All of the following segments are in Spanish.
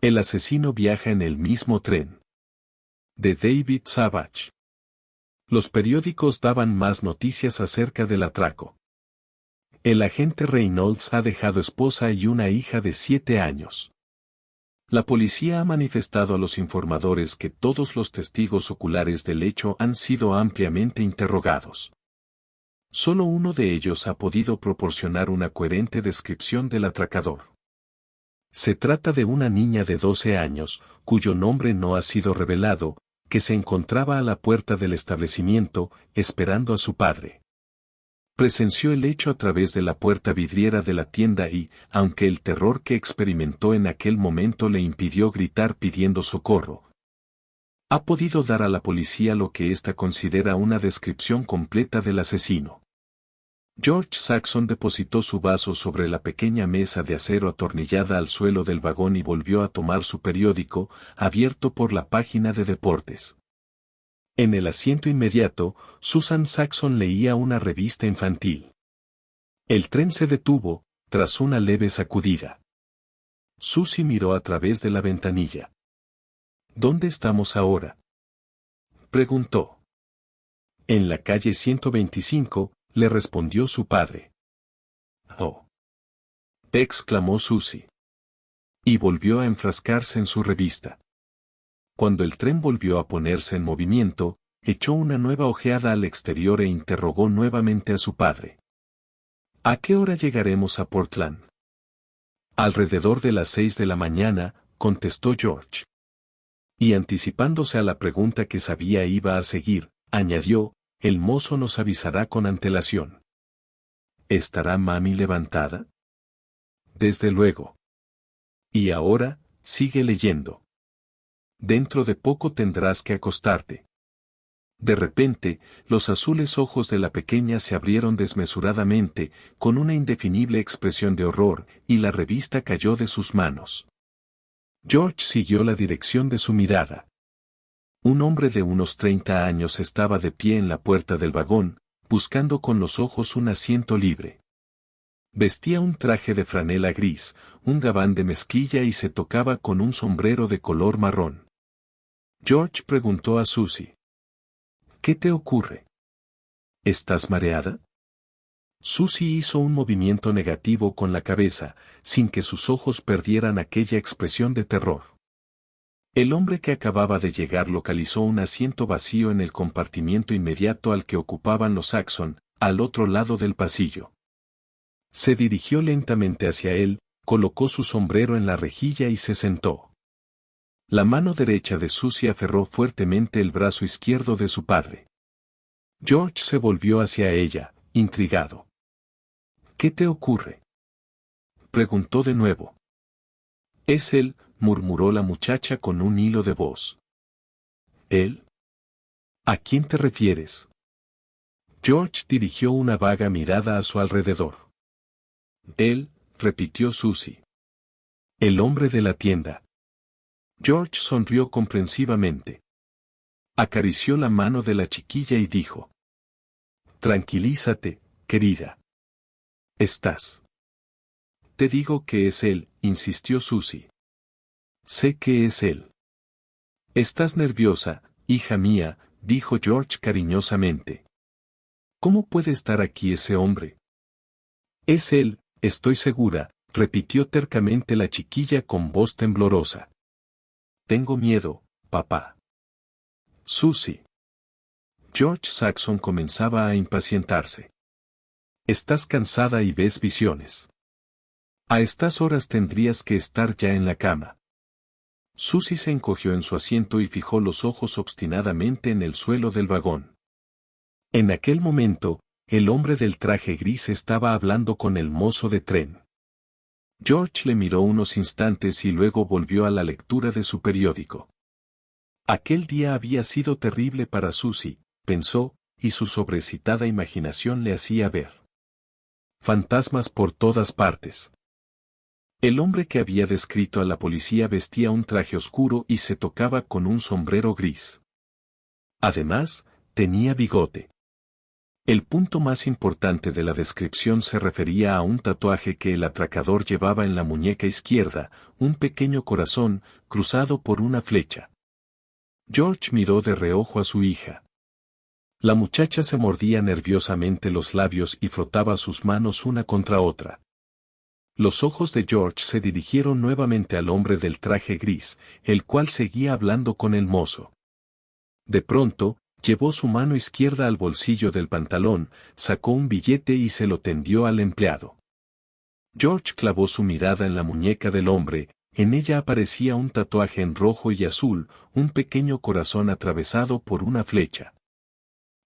El asesino viaja en el mismo tren. De David Savage. Los periódicos daban más noticias acerca del atraco. El agente Reynolds ha dejado esposa y una hija de 7 años. La policía ha manifestado a los informadores que todos los testigos oculares del hecho han sido ampliamente interrogados. Solo uno de ellos ha podido proporcionar una coherente descripción del atracador. Se trata de una niña de 12 años, cuyo nombre no ha sido revelado, que se encontraba a la puerta del establecimiento, esperando a su padre. Presenció el hecho a través de la puerta vidriera de la tienda y, aunque el terror que experimentó en aquel momento le impidió gritar pidiendo socorro, ha podido dar a la policía lo que ésta considera una descripción completa del asesino. George Saxon depositó su vaso sobre la pequeña mesa de acero atornillada al suelo del vagón y volvió a tomar su periódico, abierto por la página de deportes. En el asiento inmediato, Susan Saxon leía una revista infantil. El tren se detuvo, tras una leve sacudida. Susie miró a través de la ventanilla. ¿Dónde estamos ahora?, preguntó. En la calle 125, le respondió su padre. «Oh», exclamó Susie. Y volvió a enfrascarse en su revista. Cuando el tren volvió a ponerse en movimiento, echó una nueva ojeada al exterior e interrogó nuevamente a su padre. «¿A qué hora llegaremos a Portland?». «Alrededor de las 6 de la mañana», contestó George. Y anticipándose a la pregunta que sabía iba a seguir, añadió, «El mozo nos avisará con antelación». ¿Estará mami levantada? Desde luego. Y ahora, sigue leyendo. Dentro de poco tendrás que acostarte. De repente, los azules ojos de la pequeña se abrieron desmesuradamente, con una indefinible expresión de horror, y la revista cayó de sus manos. George siguió la dirección de su mirada. Un hombre de unos 30 años estaba de pie en la puerta del vagón, buscando con los ojos un asiento libre. Vestía un traje de franela gris, un gabán de mezclilla y se tocaba con un sombrero de color marrón. George preguntó a Susie. «¿Qué te ocurre? ¿Estás mareada?». Susie hizo un movimiento negativo con la cabeza, sin que sus ojos perdieran aquella expresión de terror. El hombre que acababa de llegar localizó un asiento vacío en el compartimiento inmediato al que ocupaban los Saxon, al otro lado del pasillo. Se dirigió lentamente hacia él, colocó su sombrero en la rejilla y se sentó. La mano derecha de Susie aferró fuertemente el brazo izquierdo de su padre. George se volvió hacia ella, intrigado. «¿Qué te ocurre?», preguntó de nuevo. «Es él», murmuró la muchacha con un hilo de voz. «¿Él? ¿A quién te refieres?». George dirigió una vaga mirada a su alrededor. «Él», repitió Susie. «El hombre de la tienda». George sonrió comprensivamente. Acarició la mano de la chiquilla y dijo. «Tranquilízate, querida. Estás». «Te digo que es él», insistió Susie. «Sé que es él». «Estás nerviosa, hija mía», dijo George cariñosamente. «¿Cómo puede estar aquí ese hombre?». «Es él, estoy segura», repitió tercamente la chiquilla con voz temblorosa. «Tengo miedo, papá». «Susie». George Saxon comenzaba a impacientarse. «Estás cansada y ves visiones. A estas horas tendrías que estar ya en la cama». Susie se encogió en su asiento y fijó los ojos obstinadamente en el suelo del vagón. En aquel momento, el hombre del traje gris estaba hablando con el mozo de tren. George le miró unos instantes y luego volvió a la lectura de su periódico. Aquel día había sido terrible para Susie, pensó, y su sobreexcitada imaginación le hacía ver fantasmas por todas partes. El hombre que había descrito a la policía vestía un traje oscuro y se tocaba con un sombrero gris. Además, tenía bigote. El punto más importante de la descripción se refería a un tatuaje que el atracador llevaba en la muñeca izquierda, un pequeño corazón, cruzado por una flecha. George miró de reojo a su hija. La muchacha se mordía nerviosamente los labios y frotaba sus manos una contra otra. Los ojos de George se dirigieron nuevamente al hombre del traje gris, el cual seguía hablando con el mozo. De pronto, llevó su mano izquierda al bolsillo del pantalón, sacó un billete y se lo tendió al empleado. George clavó su mirada en la muñeca del hombre, en ella aparecía un tatuaje en rojo y azul, un pequeño corazón atravesado por una flecha.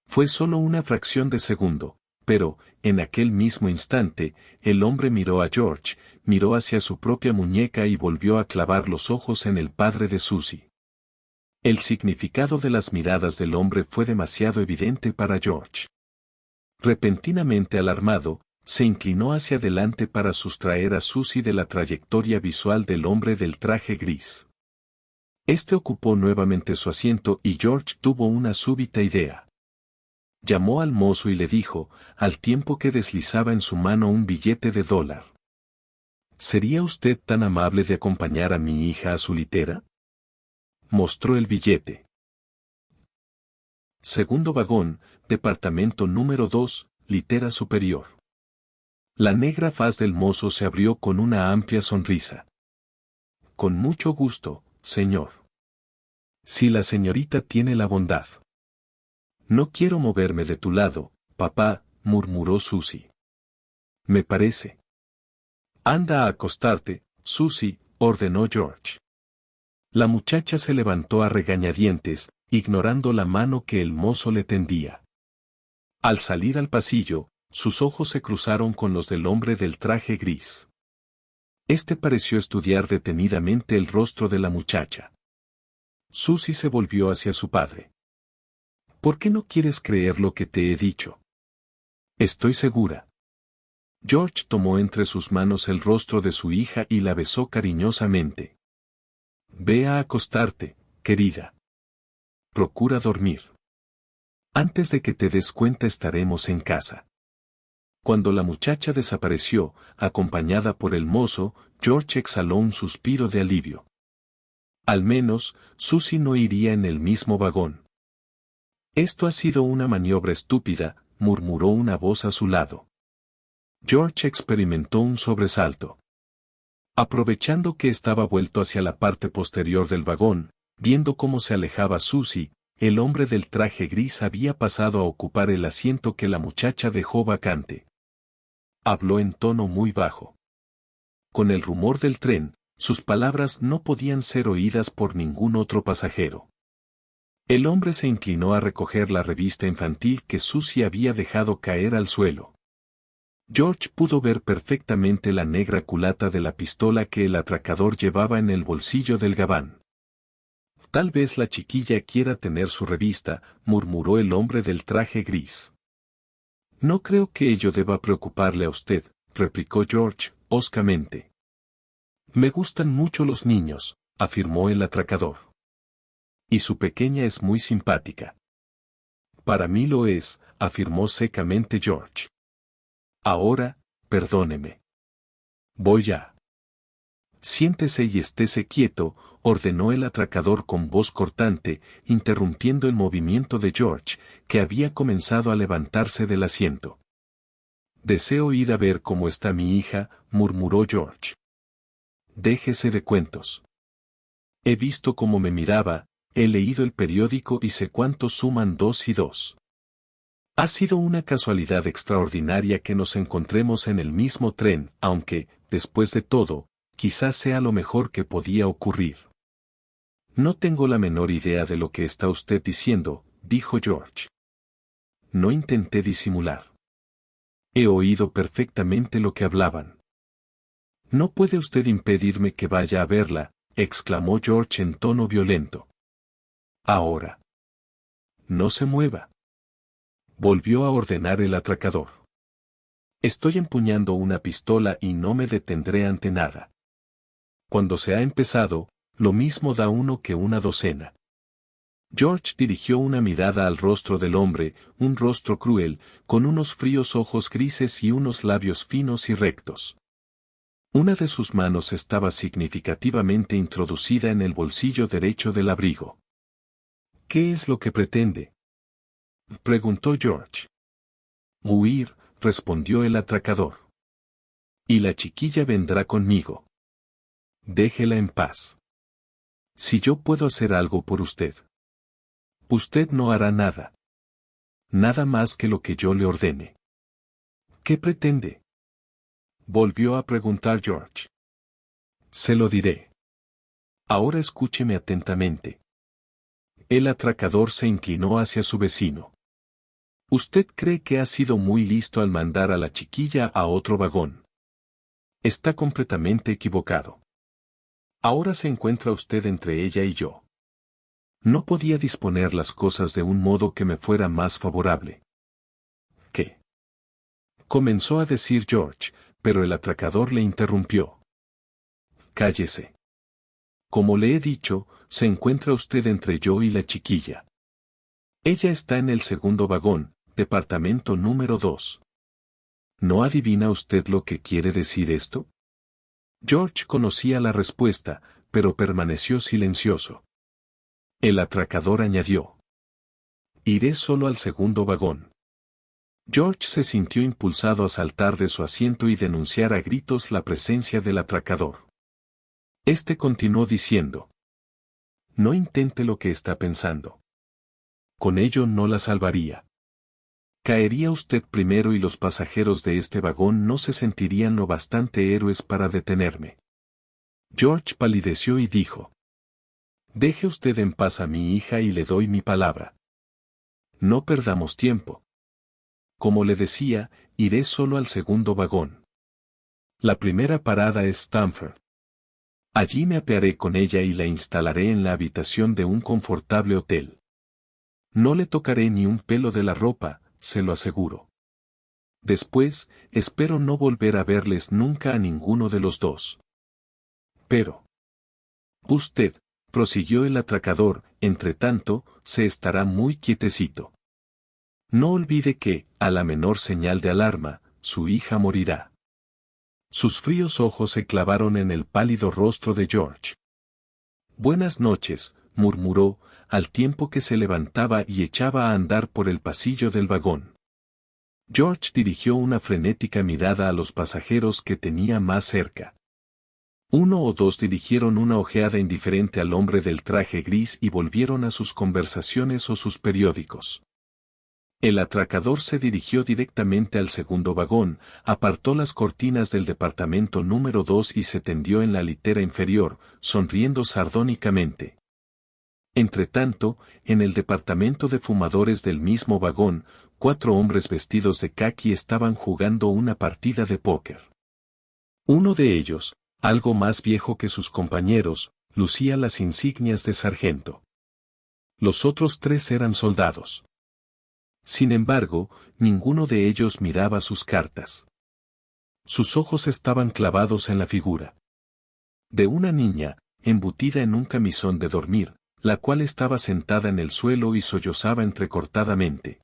Fue solo una fracción de segundo, pero, en aquel mismo instante, el hombre miró a George, miró hacia su propia muñeca y volvió a clavar los ojos en el padre de Susie. El significado de las miradas del hombre fue demasiado evidente para George. Repentinamente alarmado, se inclinó hacia adelante para sustraer a Susie de la trayectoria visual del hombre del traje gris. Este ocupó nuevamente su asiento y George tuvo una súbita idea. Llamó al mozo y le dijo, al tiempo que deslizaba en su mano un billete de $1. ¿Sería usted tan amable de acompañar a mi hija a su litera? Mostró el billete. Segundo vagón, departamento número 2, litera superior. La negra faz del mozo se abrió con una amplia sonrisa. Con mucho gusto, señor. Si la señorita tiene la bondad. No quiero moverme de tu lado, papá, murmuró Susie. Me parece. Anda a acostarte, Susie, ordenó George. La muchacha se levantó a regañadientes, ignorando la mano que el mozo le tendía. Al salir al pasillo, sus ojos se cruzaron con los del hombre del traje gris. Este pareció estudiar detenidamente el rostro de la muchacha. Susie se volvió hacia su padre. ¿Por qué no quieres creer lo que te he dicho? Estoy segura. George tomó entre sus manos el rostro de su hija y la besó cariñosamente. Ve a acostarte, querida. Procura dormir. Antes de que te des cuenta estaremos en casa. Cuando la muchacha desapareció, acompañada por el mozo, George exhaló un suspiro de alivio. Al menos, Susie no iría en el mismo vagón. Esto ha sido una maniobra estúpida, murmuró una voz a su lado. George experimentó un sobresalto. Aprovechando que estaba vuelto hacia la parte posterior del vagón, viendo cómo se alejaba Susie, el hombre del traje gris había pasado a ocupar el asiento que la muchacha dejó vacante. Habló en tono muy bajo. Con el rumor del tren, sus palabras no podían ser oídas por ningún otro pasajero. El hombre se inclinó a recoger la revista infantil que Susie había dejado caer al suelo. George pudo ver perfectamente la negra culata de la pistola que el atracador llevaba en el bolsillo del gabán. Tal vez la chiquilla quiera tener su revista, murmuró el hombre del traje gris. No creo que ello deba preocuparle a usted, replicó George, hoscamente. Me gustan mucho los niños, afirmó el atracador. Y su pequeña es muy simpática. Para mí lo es, afirmó secamente George. Ahora, perdóneme. Voy ya. Siéntese y estése quieto, ordenó el atracador con voz cortante, interrumpiendo el movimiento de George, que había comenzado a levantarse del asiento. Deseo ir a ver cómo está mi hija, murmuró George. Déjese de cuentos. He visto cómo me miraba, he leído el periódico y sé cuánto suman 2 y 2. Ha sido una casualidad extraordinaria que nos encontremos en el mismo tren, aunque, después de todo, quizás sea lo mejor que podía ocurrir. No tengo la menor idea de lo que está usted diciendo, dijo George. No intenté disimular. He oído perfectamente lo que hablaban. No puede usted impedirme que vaya a verla, exclamó George en tono violento. Ahora. No se mueva. Volvió a ordenar el atracador. Estoy empuñando una pistola y no me detendré ante nada. Cuando se ha empezado, lo mismo da uno que una docena. George dirigió una mirada al rostro del hombre, un rostro cruel, con unos fríos ojos grises y unos labios finos y rectos. Una de sus manos estaba significativamente introducida en el bolsillo derecho del abrigo. ¿Qué es lo que pretende?, preguntó George. Huir, respondió el atracador. Y la chiquilla vendrá conmigo. Déjela en paz. Si yo puedo hacer algo por usted. Usted no hará nada. Nada más que lo que yo le ordene. ¿Qué pretende?, volvió a preguntar George. Se lo diré. Ahora escúcheme atentamente. El atracador se inclinó hacia su vecino. Usted cree que ha sido muy listo al mandar a la chiquilla a otro vagón. Está completamente equivocado. Ahora se encuentra usted entre ella y yo. No podía disponer las cosas de un modo que me fuera más favorable. ¿Qué?, comenzó a decir George, pero el atracador le interrumpió. Cállese. Como le he dicho, se encuentra usted entre yo y la chiquilla. Ella está en el segundo vagón, departamento número 2. ¿No adivina usted lo que quiere decir esto? George conocía la respuesta, pero permaneció silencioso. El atracador añadió. Iré solo al segundo vagón. George se sintió impulsado a saltar de su asiento y denunciar a gritos la presencia del atracador. Este continuó diciendo. No intente lo que está pensando. Con ello no la salvaría. Caería usted primero y los pasajeros de este vagón no se sentirían lo bastante héroes para detenerme. George palideció y dijo. Deje usted en paz a mi hija y le doy mi palabra. No perdamos tiempo. Como le decía, iré solo al segundo vagón. La primera parada es Stamford. Allí me apearé con ella y la instalaré en la habitación de un confortable hotel. No le tocaré ni un pelo de la ropa, se lo aseguro. Después, espero no volver a verles nunca a ninguno de los dos. Pero usted, prosiguió el atracador, entretanto, se estará muy quietecito. No olvide que, a la menor señal de alarma, su hija morirá. Sus fríos ojos se clavaron en el pálido rostro de George. Buenas noches, murmuró, al tiempo que se levantaba y echaba a andar por el pasillo del vagón. George dirigió una frenética mirada a los pasajeros que tenía más cerca. Uno o dos dirigieron una ojeada indiferente al hombre del traje gris y volvieron a sus conversaciones o sus periódicos. El atracador se dirigió directamente al segundo vagón, apartó las cortinas del departamento número 2 y se tendió en la litera inferior, sonriendo sardónicamente. Entretanto, en el departamento de fumadores del mismo vagón, 4 hombres vestidos de caqui estaban jugando una partida de póker. Uno de ellos, algo más viejo que sus compañeros, lucía las insignias de sargento. Los otros 3 eran soldados. Sin embargo, ninguno de ellos miraba sus cartas. Sus ojos estaban clavados en la figura de una niña, embutida en un camisón de dormir, la cual estaba sentada en el suelo y sollozaba entrecortadamente.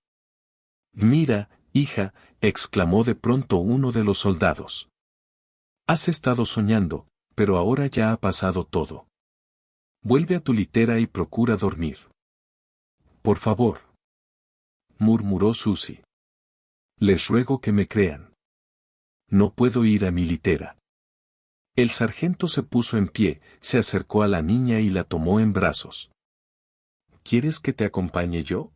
Mira, hija, exclamó de pronto uno de los soldados. Has estado soñando, pero ahora ya ha pasado todo. Vuelve a tu litera y procura dormir. Por favor, murmuró Susie. Les ruego que me crean. No puedo ir a mi litera. El sargento se puso en pie, se acercó a la niña y la tomó en brazos. ¿Quieres que te acompañe yo?,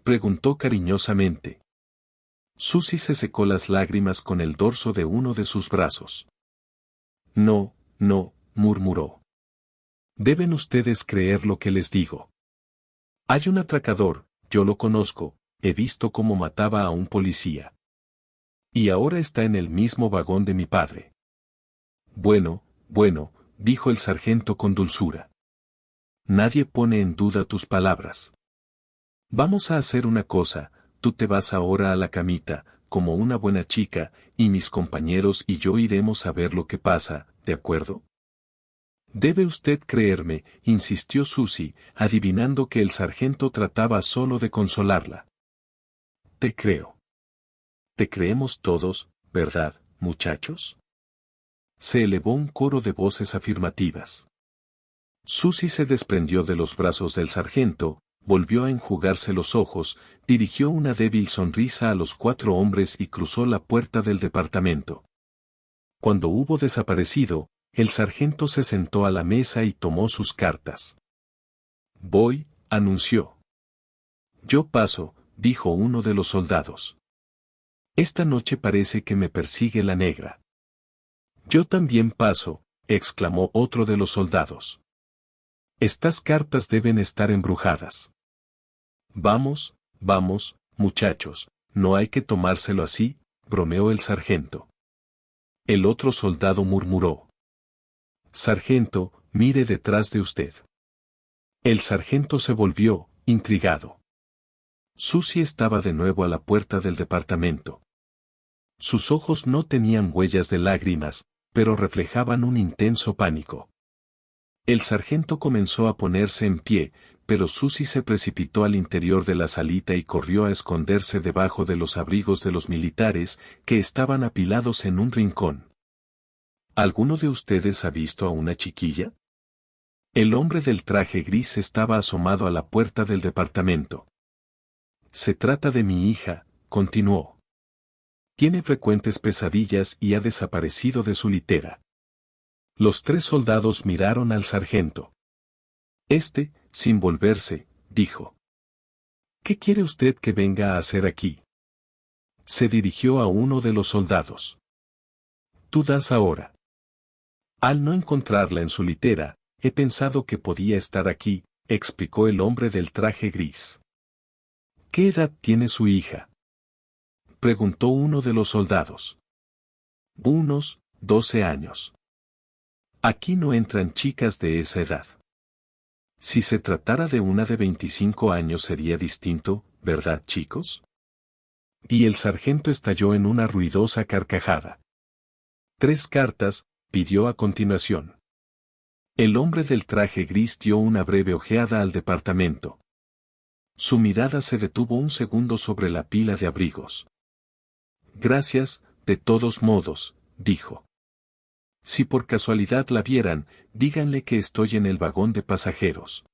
preguntó cariñosamente. Susie se secó las lágrimas con el dorso de uno de sus brazos. No, no, murmuró. Deben ustedes creer lo que les digo. Hay un atracador, yo lo conozco, he visto cómo mataba a un policía. Y ahora está en el mismo vagón de mi padre. Bueno, bueno, dijo el sargento con dulzura. Nadie pone en duda tus palabras. Vamos a hacer una cosa, tú te vas ahora a la camita, como una buena chica, y mis compañeros y yo iremos a ver lo que pasa, ¿de acuerdo? Debe usted creerme, insistió Susie, adivinando que el sargento trataba solo de consolarla. Te creo. Te creemos todos, ¿verdad, muchachos? Se elevó un coro de voces afirmativas. Susie se desprendió de los brazos del sargento, volvió a enjugarse los ojos, dirigió una débil sonrisa a los 4 hombres y cruzó la puerta del departamento. Cuando hubo desaparecido, el sargento se sentó a la mesa y tomó sus cartas. Voy, anunció. Yo paso, dijo uno de los soldados. Esta noche parece que me persigue la negra. Yo también paso, exclamó otro de los soldados. Estas cartas deben estar embrujadas. Vamos, vamos, muchachos, no hay que tomárselo así, bromeó el sargento. El otro soldado murmuró. Sargento, mire detrás de usted. El sargento se volvió, intrigado. Susie estaba de nuevo a la puerta del departamento. Sus ojos no tenían huellas de lágrimas, pero reflejaban un intenso pánico. El sargento comenzó a ponerse en pie, pero Susie se precipitó al interior de la salita y corrió a esconderse debajo de los abrigos de los militares, que estaban apilados en un rincón. ¿Alguno de ustedes ha visto a una chiquilla? El hombre del traje gris estaba asomado a la puerta del departamento. Se trata de mi hija, continuó. Tiene frecuentes pesadillas y ha desaparecido de su litera. Los 3 soldados miraron al sargento. Sin volverse, dijo. ¿Qué quiere usted que venga a hacer aquí? Se dirigió a uno de los soldados. Tú das ahora. Al no encontrarla en su litera, he pensado que podía estar aquí, explicó el hombre del traje gris. ¿Qué edad tiene su hija? Preguntó uno de los soldados. Unos 12 años. Aquí no entran chicas de esa edad. Si se tratara de una de 25 años sería distinto, ¿verdad, chicos? Y el sargento estalló en una ruidosa carcajada. 3 cartas, pidió a continuación. El hombre del traje gris dio una breve ojeada al departamento. Su mirada se detuvo un segundo sobre la pila de abrigos. Gracias, de todos modos, dijo. Si por casualidad la vieran, díganle que estoy en el vagón de pasajeros.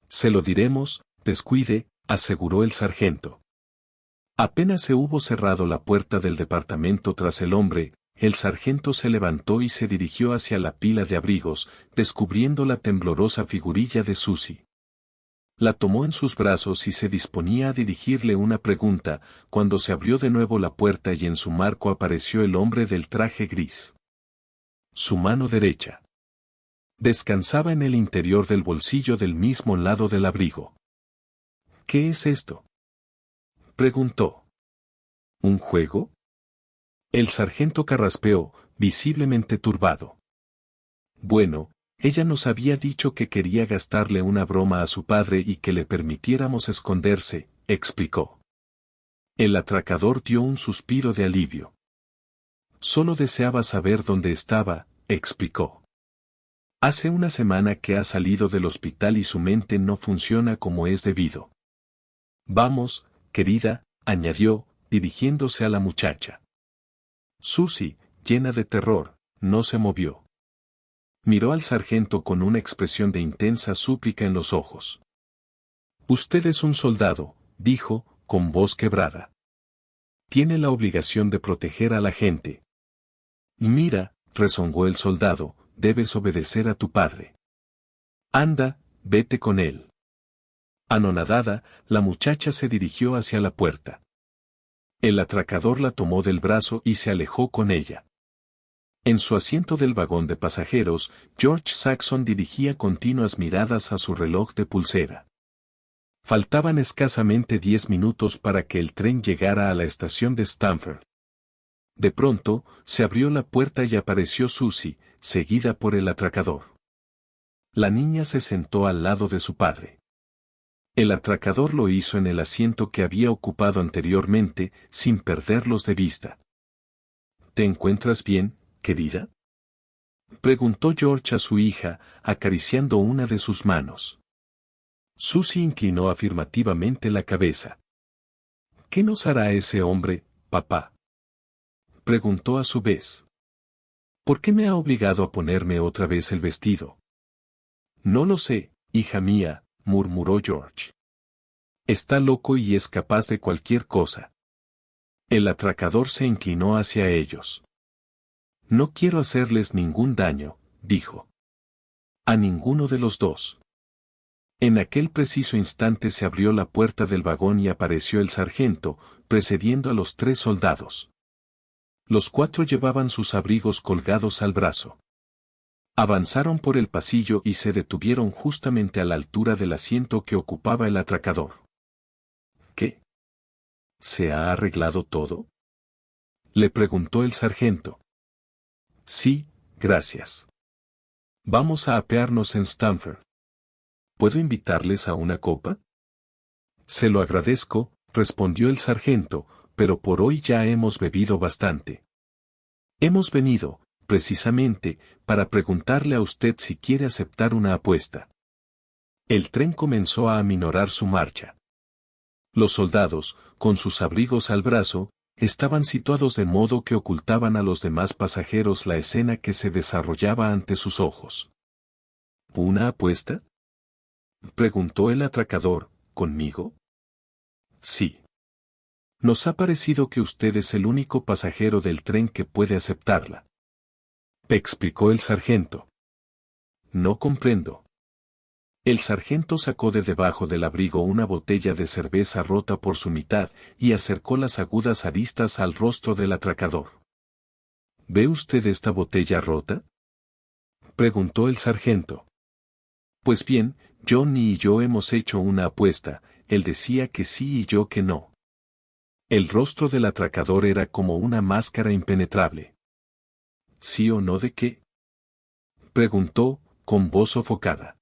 Se lo diremos, descuide, aseguró el sargento. Apenas se hubo cerrado la puerta del departamento tras el hombre, el sargento se levantó y se dirigió hacia la pila de abrigos, descubriendo la temblorosa figurilla de Susie. La tomó en sus brazos y se disponía a dirigirle una pregunta, cuando se abrió de nuevo la puerta y en su marco apareció el hombre del traje gris. Su mano derecha descansaba en el interior del bolsillo del mismo lado del abrigo. ¿Qué es esto?, preguntó. ¿Un juego? El sargento carraspeó, visiblemente turbado. Bueno, ella nos había dicho que quería gastarle una broma a su padre y que le permitiéramos esconderse, explicó. El atracador dio un suspiro de alivio. Solo deseaba saber dónde estaba, explicó. Hace una semana que ha salido del hospital y su mente no funciona como es debido. Vamos, querida, añadió, dirigiéndose a la muchacha. Susie, llena de terror, no se movió. Miró al sargento con una expresión de intensa súplica en los ojos. Usted es un soldado, dijo, con voz quebrada. Tiene la obligación de proteger a la gente. Mira, rezongó el soldado, debes obedecer a tu padre. Anda, vete con él. Anonadada, la muchacha se dirigió hacia la puerta. El atracador la tomó del brazo y se alejó con ella. En su asiento del vagón de pasajeros, George Saxon dirigía continuas miradas a su reloj de pulsera. Faltaban escasamente 10 minutos para que el tren llegara a la estación de Stamford. De pronto, se abrió la puerta y apareció Susie, seguida por el atracador. La niña se sentó al lado de su padre. El atracador lo hizo en el asiento que había ocupado anteriormente, sin perderlos de vista. ¿Te encuentras bien, querida?, Preguntó George a su hija, acariciando una de sus manos. Susie inclinó afirmativamente la cabeza. ¿Qué nos hará ese hombre, papá? Preguntó a su vez. ¿Por qué me ha obligado a ponerme otra vez el vestido? No lo sé, hija mía, murmuró George. Está loco y es capaz de cualquier cosa. El atracador se inclinó hacia ellos. No quiero hacerles ningún daño, dijo. A ninguno de los dos. En aquel preciso instante se abrió la puerta del vagón y apareció el sargento, precediendo a los 3 soldados. Los 4 llevaban sus abrigos colgados al brazo. Avanzaron por el pasillo y se detuvieron justamente a la altura del asiento que ocupaba el atracador. ¿Qué? ¿Se ha arreglado todo? Le preguntó el sargento. Sí, gracias. Vamos a apearnos en Stamford. ¿Puedo invitarles a una copa? Se lo agradezco, respondió el sargento, pero por hoy ya hemos bebido bastante. Hemos venido, precisamente, para preguntarle a usted si quiere aceptar una apuesta. El tren comenzó a aminorar su marcha. Los soldados, con sus abrigos al brazo, estaban situados de modo que ocultaban a los demás pasajeros la escena que se desarrollaba ante sus ojos. ¿Una apuesta? Preguntó el atracador, ¿conmigo? Sí. Nos ha parecido que usted es el único pasajero del tren que puede aceptarla. Explicó el sargento. No comprendo. El sargento sacó de debajo del abrigo una botella de cerveza rota por su mitad y acercó las agudas aristas al rostro del atracador. ¿Ve usted esta botella rota? Preguntó el sargento. Pues bien, Johnny y yo hemos hecho una apuesta, él decía que sí y yo que no. El rostro del atracador era como una máscara impenetrable. ¿Sí o no de qué? Preguntó, con voz sofocada.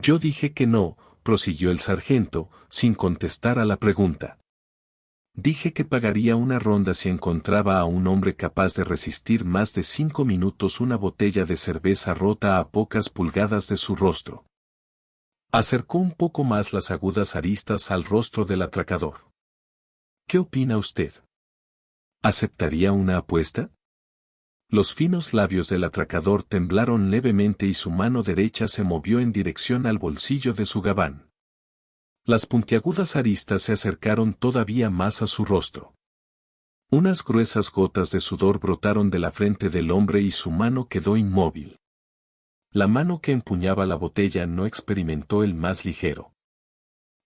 Yo dije que no, prosiguió el sargento, sin contestar a la pregunta. Dije que pagaría una ronda si encontraba a un hombre capaz de resistir más de 5 minutos una botella de cerveza rota a pocas pulgadas de su rostro. Acercó un poco más las agudas aristas al rostro del atracador. ¿Qué opina usted? ¿Aceptaría una apuesta? Los finos labios del atracador temblaron levemente y su mano derecha se movió en dirección al bolsillo de su gabán. Las puntiagudas aristas se acercaron todavía más a su rostro. Unas gruesas gotas de sudor brotaron de la frente del hombre y su mano quedó inmóvil. La mano que empuñaba la botella no experimentó el más ligero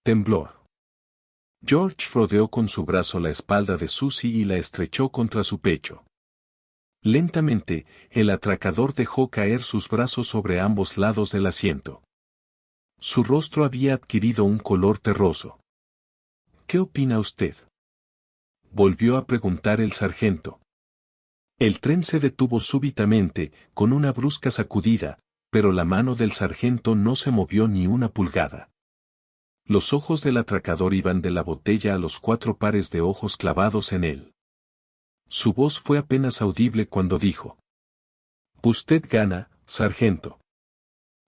temblor. George rodeó con su brazo la espalda de Susie y la estrechó contra su pecho. Lentamente, el atracador dejó caer sus brazos sobre ambos lados del asiento. Su rostro había adquirido un color terroso. ¿Qué opina usted? Volvió a preguntar el sargento. El tren se detuvo súbitamente, con una brusca sacudida, pero la mano del sargento no se movió ni una pulgada. Los ojos del atracador iban de la botella a los 4 pares de ojos clavados en él. Su voz fue apenas audible cuando dijo: Usted gana, sargento.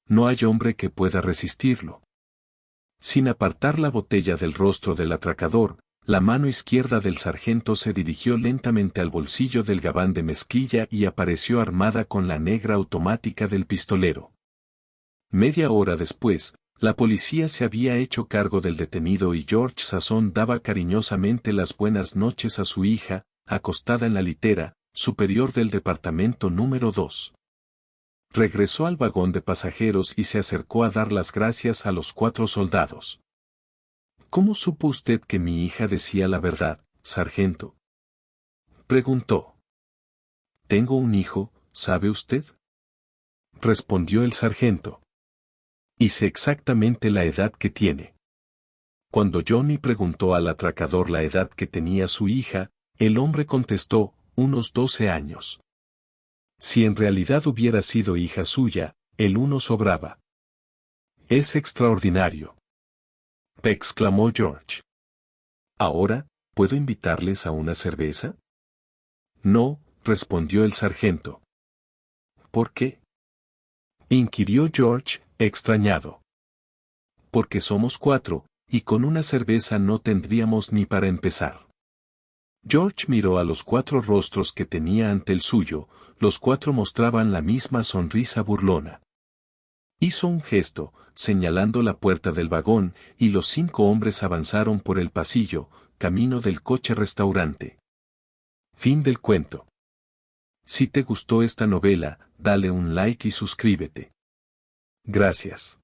No hay hombre que pueda resistirlo. Sin apartar la botella del rostro del atracador, la mano izquierda del sargento se dirigió lentamente al bolsillo del gabán de mezclilla y apareció armada con la negra automática del pistolero. Media hora después, la policía se había hecho cargo del detenido y George Sasson daba cariñosamente las buenas noches a su hija, acostada en la litera superior del departamento número 2. Regresó al vagón de pasajeros y se acercó a dar las gracias a los 4 soldados. ¿Cómo supo usted que mi hija decía la verdad, sargento? Preguntó. Tengo un hijo, ¿sabe usted? Respondió el sargento. Y sé exactamente la edad que tiene. Cuando Johnny preguntó al atracador la edad que tenía su hija, el hombre contestó, unos 12 años. Si en realidad hubiera sido hija suya, el uno sobraba. Es extraordinario, exclamó George. Ahora, ¿puedo invitarles a una cerveza? No, respondió el sargento. ¿Por qué? Inquirió George, extrañado. Porque somos 4, y con una cerveza no tendríamos ni para empezar. George miró a los 4 rostros que tenía ante el suyo, los 4 mostraban la misma sonrisa burlona. Hizo un gesto, señalando la puerta del vagón, y los 5 hombres avanzaron por el pasillo, camino del coche-restaurante. Fin del cuento. Si te gustó esta novela, dale un like y suscríbete. Gracias.